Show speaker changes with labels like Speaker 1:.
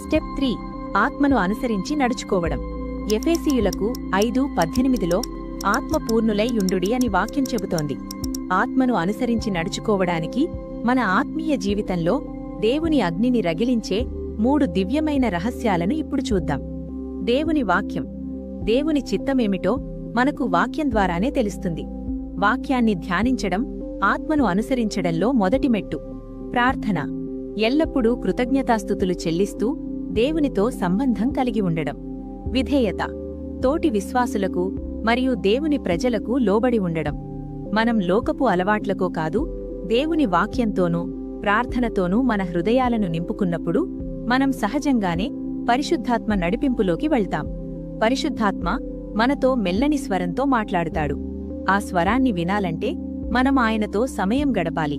Speaker 1: Step 3 ఆత్మను అనుసరించి నడుచుకోవడం. ఎఫెసీయులకు 5:18లో ఆత్మ పూర్ణులై యుండుడి అని వాక్యం చెబుతోంది. ఆత్మను అనుసరించి నడుచుకోవడానికి మన ఆత్మీయ జీవితంలో దేవుని అగ్నిని రగిలించే 3 దివ్యమైన రహస్యాలను ఇప్పుడు చూద్దాం. దేవుని వాక్యం. దేవుని చిత్తమేమిటో మనకు వాక్యం ద్వారానే తెలుస్తుంది. వాక్యాన్ని ధ్యానించడం ఆత్మను అనుసరించడంలో మొదటి మెట్టు. ప్రార్థన. ఎల్లప్పుడూ కృతజ్ఞతాస్తుతులు చెల్లిస్తూ దేవునితో సంబంధం కలిగి ఉండడం. విధేయత. తోటి విశ్వాసులకు మరియు దేవుని ప్రజలకు లోబడి ఉండడం. మనం లోకపు అలవాట్లకో కాదు, దేవుని వాక్యంతోనూ ప్రార్థనతోనూ మన హృదయాలను నింపుకున్నప్పుడు మనం సహజంగానే పరిశుద్ధాత్మ నడిపింపులోకి వెళ్తాం. పరిశుద్ధాత్మ మనతో మెల్లని స్వరంతో మాట్లాడుతాడు. ఆ స్వరాన్ని వినాలంటే మనం ఆయనతో సమయం గడపాలి.